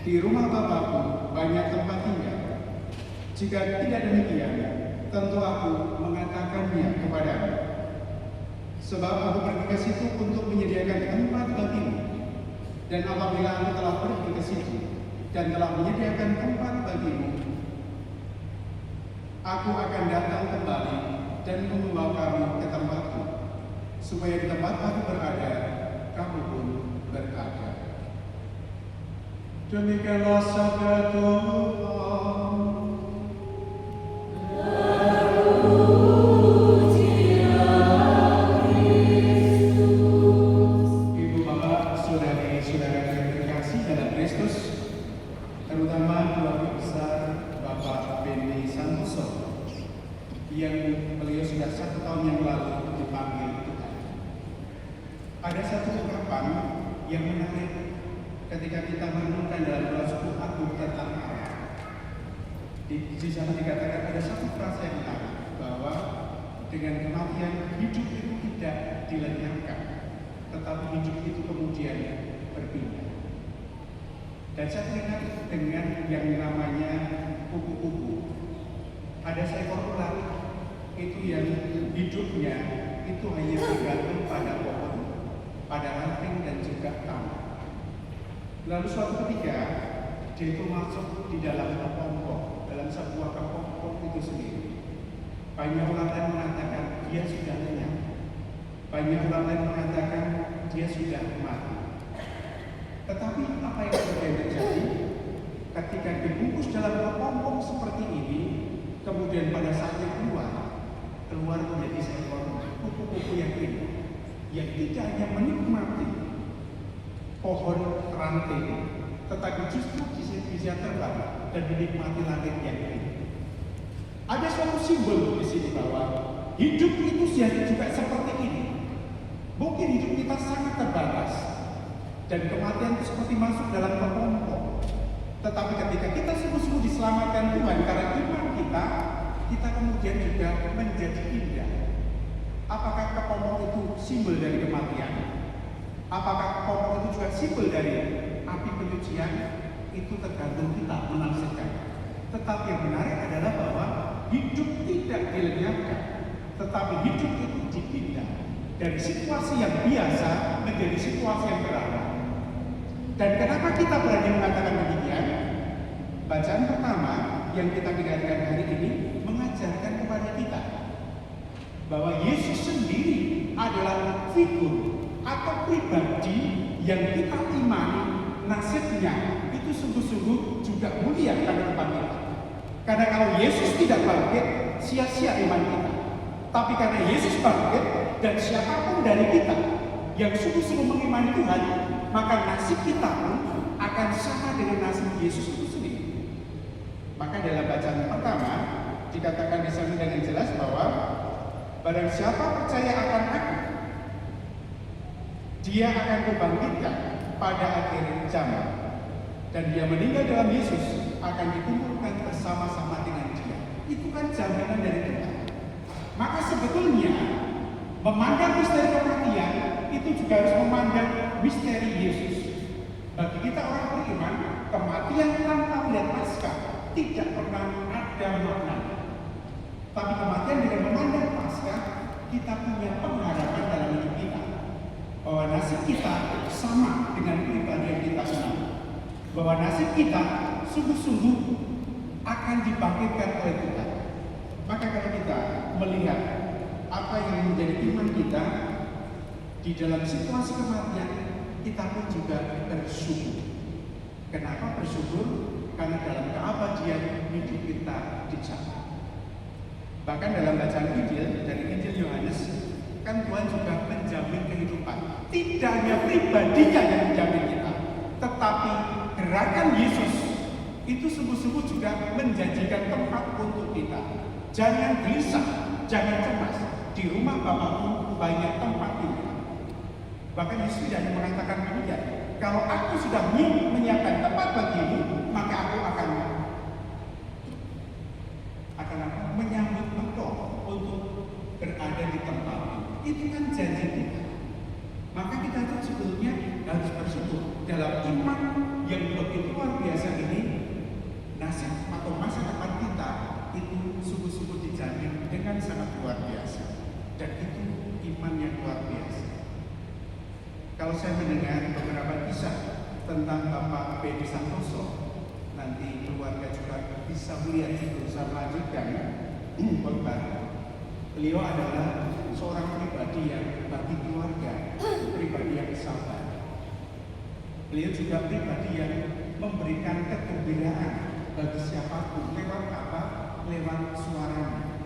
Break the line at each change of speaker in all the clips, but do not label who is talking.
Di rumah Bapakku banyak tempat tinggal. Jika tidak demikian, tentu aku mengatakannya kepadamu. Sebab aku pergi ke situ untuk menyediakan tempat bagimu. Dan apabila aku telah pergi ke situ dan telah menyediakan tempat bagimu, aku akan datang kembali dan membawa kamu ke tempatku, supaya di tempat aku berada, kamu pun berada. Demikianlah sabda Tuhan. Ibu bapak, saudari-saudara yang terkasih dalam Kristus, terutama keluarga besar Bapak Benny Santoso, yang beliau sudah 1 tahun yang lalu dipanggil Tuhan. Ada satu ungkapan yang menarik ketika kita merenungkan dalam Al-Quran Agung tentang Allah. Di sana dikatakan ada satu frasa yang menarik, bahwa dengan kematian hidup itu tidak dilenyapkan, tetapi hidup itu kemudian berpindah. Dan saya teringat dengan yang namanya kupu-kupu. Ada seekor ular itu yang hidupnya itu hanya bergantung pada pohon, pada ranting dan juga tanah. Lalu suatu ketika dia itu masuk di dalam kepompong, dalam sebuah kepompong itu sendiri. Banyak orang lain mengatakan dia sudah lenyap. Banyak orang lain mengatakan dia sudah mati. Tetapi apa yang terjadi? Ketika dibungkus dalam kepompong seperti ini, kemudian pada saatnya keluar menjadi seekor kupu-kupu yang indah, yang tidak hanya menikmati pohon ranting, tetapi justru bisa terbang dan menikmati langit yang indah. Ada suatu simbol di sini bahwa hidup itu juga seperti ini. Mungkin hidup kita sangat terbatas dan kematian itu seperti masuk dalam kepompong. Tetapi ketika kita sungguh-sungguh diselamatkan Tuhan karena iman kita kemudian juga menjadi indah. Apakah kepompong itu simbol dari kematian? Apakah kepompong itu juga simbol dari api penyucian? Itu tergantung kita menafsirkan. Tetapi yang menarik adalah bahwa hidup tidak dilenyapkan, tetapi hidup itu dipindah dari situasi yang biasa menjadi situasi yang berubah. Dan kenapa kita berani mengatakan demikian? Bacaan pertama yang kita dengarkan hari ini mengajarkan kepada kita bahwa Yesus sendiri adalah figur atau pribadi yang kita imani nasibnya itu sungguh-sungguh juga mulia pada depan kita. Karena kalau Yesus tidak bangkit, sia-sia iman kita. Tapi karena Yesus bangkit dan siapapun dari kita yang sungguh-sungguh mengimani Tuhan, maka nasib kita pun akan sama dengan nasib Yesus itu sendiri. Maka dalam bacaan pertama dikatakan di sana dengan jelas bahwa barang siapa percaya akan aku, dia akan kubangkitkan pada akhir zaman, dan dia meninggal dalam Yesus akan dikumpulkan bersama-sama dengan dia. Itu kan jaminan dari Tuhan. Maka sebetulnya memandang misteri kematian itu juga harus memandang misteri Yesus. Bagi kita orang beriman, kematian tanpa melihat Paskah tidak pernah ada maknanya. Tapi kematian dengan memandang Paskah, kita punya pengharapan dalam hidup kita bahwa nasib kita sama dengan pribadi yang kita senang, bahwa nasib kita sungguh-sungguh akan dibangkitkan oleh Tuhan. Maka kalau kita melihat apa yang menjadi iman kita di dalam situasi kematian, kita pun juga bersyukur. Kenapa bersyukur? Karena dalam keabadian hidup kita dicatat. Bahkan dalam bacaan Injil dari Injil Yohanes, kan Tuhan juga menjamin kehidupan. Tidak hanya pribadinya yang menjamin kita, tetapi gerakan Yesus itu sungguh-sungguh juga menjanjikan tempat untuk kita. Jangan gelisah, jangan cemas. Di rumah Bapakku banyak tempat tinggal. Bahkan Yesus tidak mengatakan demikian. Kalau aku sudah menyiapkan tempat bagimu, maka aku akan menyambut engkau untuk berada di tempat itu. Kan janji Tuhan. Maka kita sebetulnya harus bersyukur dalam iman yang begitu luar biasa iman sangat luar biasa, dan itu iman yang luar biasa. Kalau saya mendengar beberapa kisah tentang Bapak Benny Santoso, nanti keluarga juga bisa melihat itu saya melanjutkan khotbah. Beliau adalah seorang pribadi yang bagi keluarga, pribadi yang sabar. Beliau juga pribadi yang memberikan kegembiraan bagi siapapun. Lewat apa? Lewat suaranya.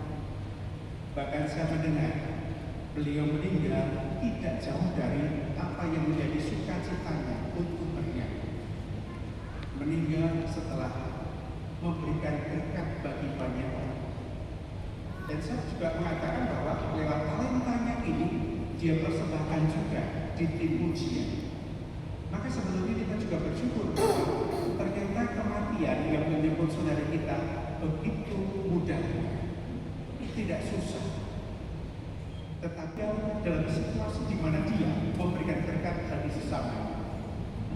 Bahkan saya mendengar beliau meninggal tidak jauh dari apa yang menjadi sukacitanya untuk bernyanyi. Meninggal setelah memberikan berkat bagi banyak orang. Dan saya juga mengatakan bahwa lewat talentanya ini dia persembahkan juga di tim ujian. Maka sebelumnya kita juga bersyukur bahwa ternyata kematian yang menyebut saudara kita begitu mudah, tidak susah. Tetapi dalam situasi di mana dia memberikan berkat bagi sesama,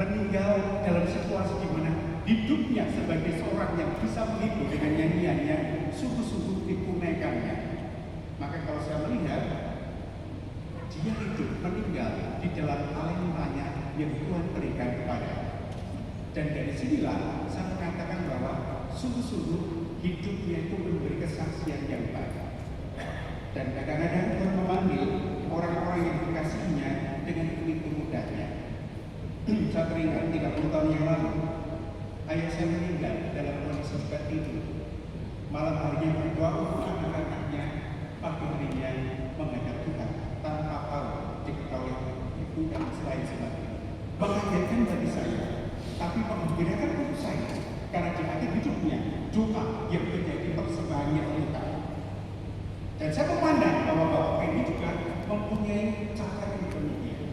meninggal dalam situasi di mana hidupnya sebagai seorang yang bisa menghibur dengan nyanyiannya sungguh-sungguh ditunaikannya. Maka kalau saya melihat dia hidup meninggal di dalam talentanya yang Tuhan berikan kepadanya. Dan dari sinilah saya mengatakan bahwa sungguh-sungguh hidupnya itu memberi kesaksian yang baik. Dan kadang-kadang Tuhan memanggil orang-orang yang dikasihinya dengan begitu mudahnya. Saya teringat 30 tahun yang lalu, ayah saya meninggal dalam kondisi seperti itu. Malam harinya berdoa untuk anak-anaknya, pagi harinya menghadap Tuhan tanpa tahu diketahui ibu dan selain sebagainya. Mengagetkan bagi saya, tapi menggembirakan untuk saya karena di akhir hidupnya doa yang menjadi persembahannya kita. Dan saya memandang bahwa Bapak ini juga mempunyai cara yang demikian.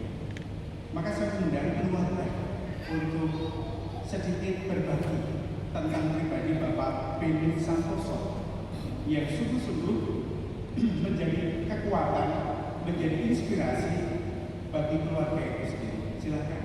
Maka saya mengundang keluarga untuk sedikit berbagi tentang pribadi Bapak Benny Santoso yang sungguh-sungguh menjadi kekuatan, menjadi inspirasi bagi keluarga itu sendiri. Silakan.